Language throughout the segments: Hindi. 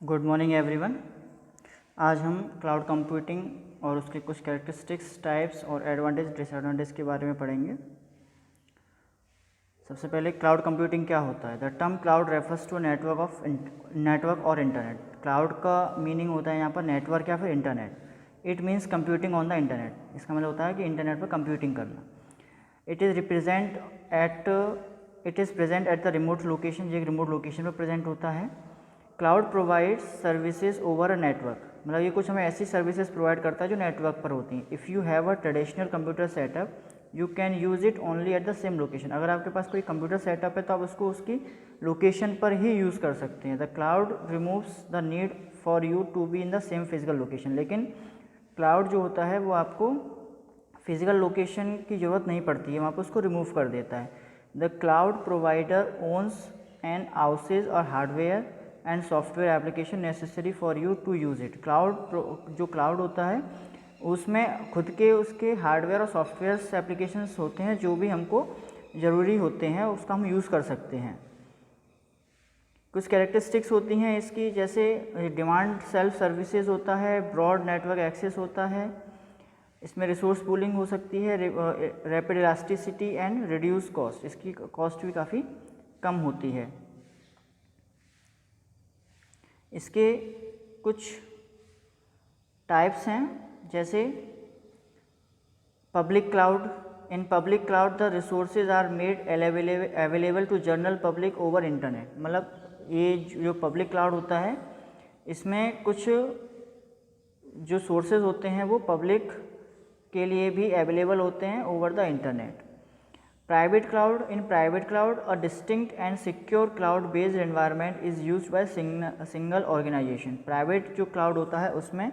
Good morning everyone. आज हम क्लाउड कंप्यूटिंग और उसके कुछ कैरेक्टरिस्टिक्स, टाइप्स और एडवांटेज डिसएडवांटेज के बारे में पढ़ेंगे। सबसे पहले क्लाउड कंप्यूटिंग क्या होता है। The term cloud refers to network और इंटरनेट। क्लाउड का मीनिंग होता है यहाँ पर नेटवर्क या फिर internet. It means computing on the internet. इसका मतलब होता है कि इंटरनेट पर कंप्यूटिंग करना। It is present at the remote location. ये एक रिमोट लोकेशन पर प्रेजेंट होता है। Cloud provides services over a network, मतलब ये कुछ हमें ऐसी सर्विसेज प्रोवाइड करता है जो नेटवर्क पर होती हैं। If you have a traditional computer setup you can use it only at the same location. अगर आपके पास कोई कंप्यूटर सेटअप है तो आप उसको उसकी लोकेशन पर ही यूज़ कर सकते हैं। The cloud removes the need for you to be in the same physical location. लेकिन क्लाउड जो होता है वो आपको फिजिकल लोकेशन की ज़रूरत नहीं पड़ती है, वहाँ पर उसको रिमूव कर देता है। The cloud provider owns and houses all hardware and software application necessary for you to use it. जो क्लाउड होता है उसमें खुद के उसके हार्डवेयर और सॉफ्टवेयर एप्लीकेशंस होते हैं जो भी हमको ज़रूरी होते हैं, उसका हम यूज़ कर सकते हैं। कुछ कैरेक्टरिस्टिक्स होती हैं इसकी, जैसे डिमांड सेल्फ सर्विसेज होता है, ब्रॉड नेटवर्क एक्सेस होता है, इसमें रिसोर्स पूलिंग हो सकती है, rapid elasticity and reduce cost. इसकी कॉस्ट भी काफ़ी कम होती है। इसके कुछ टाइप्स हैं, जैसे public cloud. In public cloud the resources are made available to general public over internet. मतलब ये जो पब्लिक क्लाउड होता है इसमें कुछ जो सोर्सेज होते हैं वो पब्लिक के लिए भी अवेलेबल होते हैं over the internet. Private cloud. In private cloud a distinct and secure cloud based environment is used by single organization. Private जो क्लाउड होता है उसमें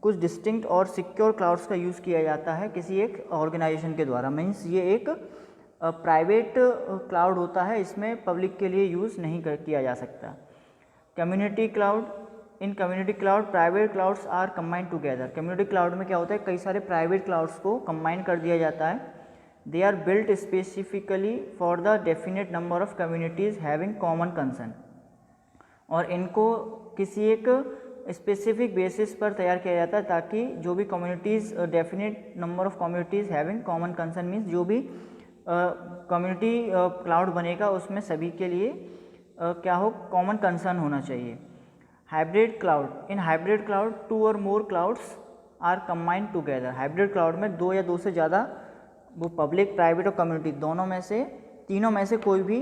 कुछ डिस्टिंक्ट और सिक्योर क्लाउड्स का यूज़ किया जाता है किसी एक ऑर्गेनाइजेशन के द्वारा। मीन्स ये एक प्राइवेट क्लाउड होता है, इसमें पब्लिक के लिए यूज़ नहीं किया जा सकता। Community cloud. In community cloud private clouds are combined together. Community cloud में क्या होता है, कई सारे प्राइवेट क्लाउड्स को कंबाइन कर दिया जाता है। They are built specifically for the definite number of communities having common concern. और इनको किसी एक स्पेसिफिक बेसिस पर तैयार किया जाता है ताकि जो भी communities, definite number of communities having common concern means जो भी कम्युनिटी क्लाउड बनेगा उसमें सभी के लिए क्या हो, कॉमन कंसर्न होना चाहिए। Hybrid cloud. In hybrid cloud two or more clouds are combined together. Hybrid cloud में दो या दो से ज़्यादा, वो पब्लिक, प्राइवेट और कम्युनिटी दोनों में से, तीनों में से कोई भी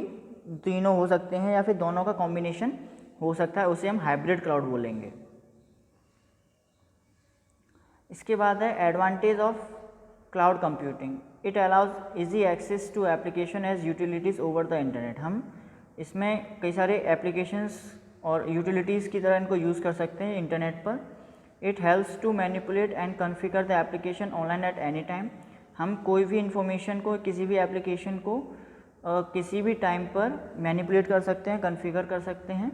तीनों हो सकते हैं या फिर दोनों का कॉम्बिनेशन हो सकता है, उसे हम हाइब्रिड क्लाउड बोलेंगे। इसके बाद है advantage of cloud computing. It allows easy access to application as utilities over the internet. हम इसमें कई सारे एप्लीकेशंस और यूटिलिटीज़ की तरह इनको यूज़ कर सकते हैं इंटरनेट पर। It helps to manipulate and configure the application online at any time. हम कोई भी इंफॉर्मेशन को, किसी भी एप्लीकेशन को किसी भी टाइम पर मैनिपुलेट कर सकते हैं, कॉन्फ़िगर कर सकते हैं।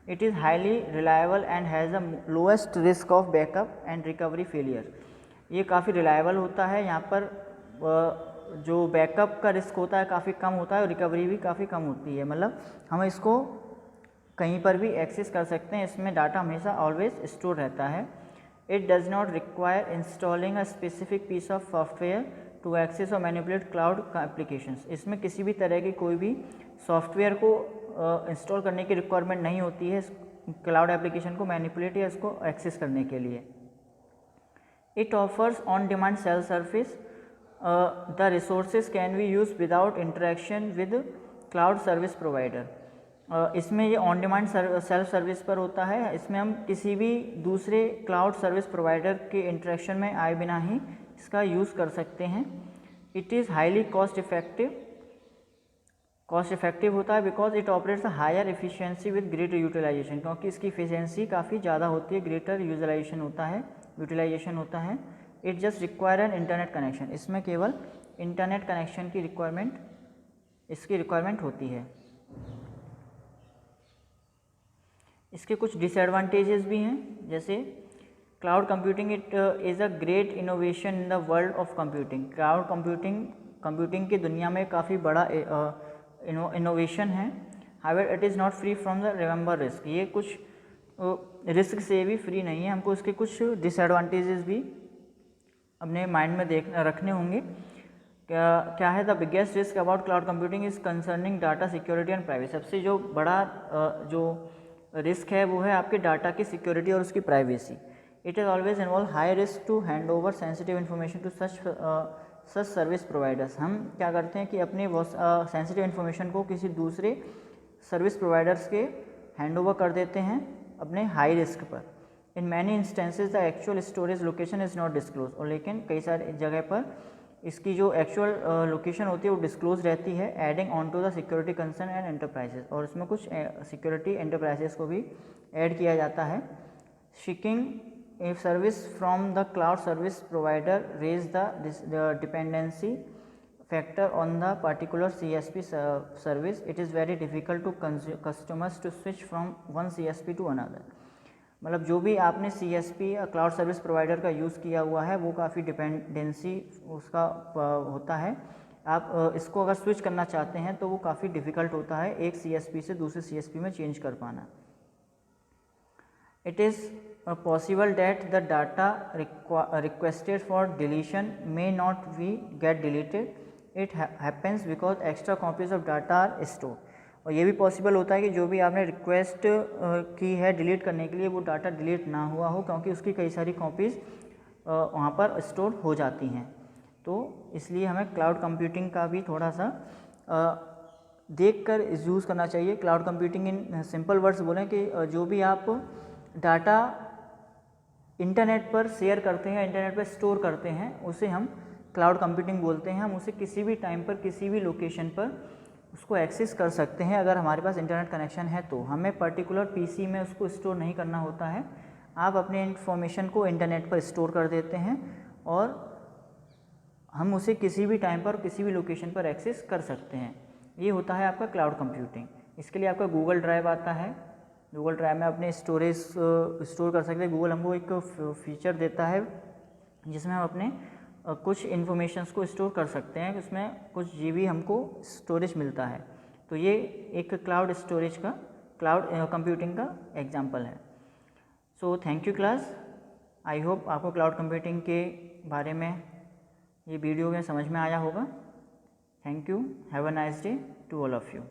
It is highly reliable and has the lowest risk of backup and recovery failure. ये काफ़ी रिलायबल होता है, यहाँ पर जो बैकअप का रिस्क होता है काफ़ी कम होता है और रिकवरी भी काफ़ी कम होती है। मतलब हम इसको कहीं पर भी एक्सेस कर सकते हैं, इसमें डाटा हमेशा ऑलवेज स्टोर रहता है। It does not require installing a specific piece of software to access और मैनिपुलेट क्लाउड एप्लीकेशंस। इसमें किसी भी तरह की कोई भी सॉफ्टवेयर को इंस्टॉल करने की रिक्वायरमेंट नहीं होती है क्लाउड एप्लीकेशन को मैनिपुलेट या इसको एक्सेस करने के लिए। It offers on demand self service. The resources can be use without interaction with cloud service provider. इसमें ये ऑन डिमांड सेल्फ सर्विस पर होता है, इसमें हम किसी भी दूसरे क्लाउड सर्विस प्रोवाइडर के इंटरेक्शन में आए बिना ही इसका यूज़ कर सकते हैं। It is highly cost effective होता है because it operates a higher efficiency with greater utilization, क्योंकि इसकी एफिशिएंसी काफ़ी ज़्यादा होती है, ग्रेटर यूटिलाइजेशन होता है। It just require an internet connection. इसमें केवल इंटरनेट कनेक्शन की रिक्वायरमेंट होती है। इसके कुछ डिसएडवांटेजेस भी हैं, जैसे cloud computing it is a great innovation in the world of computing. Cloud computing की दुनिया में काफ़ी बड़ा इनोवेशन है। However it is not free from the remember risk. ये कुछ रिस्क से भी फ्री नहीं है, हमको उसके कुछ डिसएडवांटेजेस भी अपने माइंड में रखने होंगे। क्या है the biggest risk about cloud computing is concerning data security and privacy. सबसे जो बड़ा जो रिस्क है वो है आपके डाटा की सिक्योरिटी और उसकी privacy. It is always involve high risk to hand over sensitive information to such service providers. हम क्या करते हैं कि अपने सेंसिटिव इन्फॉर्मेशन को किसी दूसरे सर्विस प्रोवाइडर्स के हैंड ओवर कर देते हैं अपने हाई रिस्क पर। In many instances the actual storage location is not disclose. और लेकिन कई सारी जगह पर इसकी जो एक्चुअल लोकेशन होती है वो डिस्क्लोज रहती है। Adding on to the security concern and enterprises, और इसमें कुछ सिक्योरिटी एंटरप्राइजेस को भी ऐड किया जाता है। Seeking a service from the cloud service provider raise the dependency factor on the particular CSP service. It is very difficult to customers to switch from one CSP to another. मतलब जो भी आपने CSP या क्लाउड सर्विस प्रोवाइडर का यूज़ किया हुआ है वो काफ़ी डिपेंडेंसी उसका होता है। आप इसको अगर स्विच करना चाहते हैं तो वो काफ़ी डिफ़िकल्ट होता है एक CSP से दूसरे CSP में चेंज कर पाना। It is possible that the data requested for deletion may not be get deleted. It happens because extra copies of data are stored. और ये भी पॉसिबल होता है कि जो भी आपने रिक्वेस्ट की है डिलीट करने के लिए वो डाटा डिलीट ना हुआ हो, क्योंकि उसकी कई सारी कॉपीज़ वहाँ पर स्टोर हो जाती हैं। तो इसलिए हमें क्लाउड कंप्यूटिंग का भी थोड़ा सा देखकर यूज़ करना चाहिए। Cloud computing in simple words बोलें कि जो भी आप डाटा इंटरनेट पर शेयर करते हैं, इंटरनेट पर स्टोर करते हैं, उसे हम क्लाउड कंप्यूटिंग बोलते हैं। हम उसे किसी भी टाइम पर किसी भी लोकेशन पर उसको एक्सेस कर सकते हैं अगर हमारे पास इंटरनेट कनेक्शन है तो। हमें पर्टिकुलर पीसी में उसको स्टोर नहीं करना होता है। आप अपने इन्फॉर्मेशन को इंटरनेट पर स्टोर कर देते हैं और हम उसे किसी भी टाइम पर किसी भी लोकेशन पर एक्सेस कर सकते हैं। ये होता है आपका क्लाउड कंप्यूटिंग। इसके लिए आपका गूगल ड्राइव आता है। गूगल ड्राइव में अपने स्टोरेज स्टोर कर सकते हैं। गूगल हमको एक फीचर देता है जिसमें हम अपने कुछ इन्फॉर्मेशंस को स्टोर कर सकते हैं, उसमें कुछ जीबी हमको स्टोरेज मिलता है। तो ये एक क्लाउड स्टोरेज का क्लाउड कंप्यूटिंग का एग्जांपल है। So thank you class. I hope आपको क्लाउड कंप्यूटिंग के बारे में ये वीडियो में समझ में आया होगा। Thank you. Have a nice day to all of you.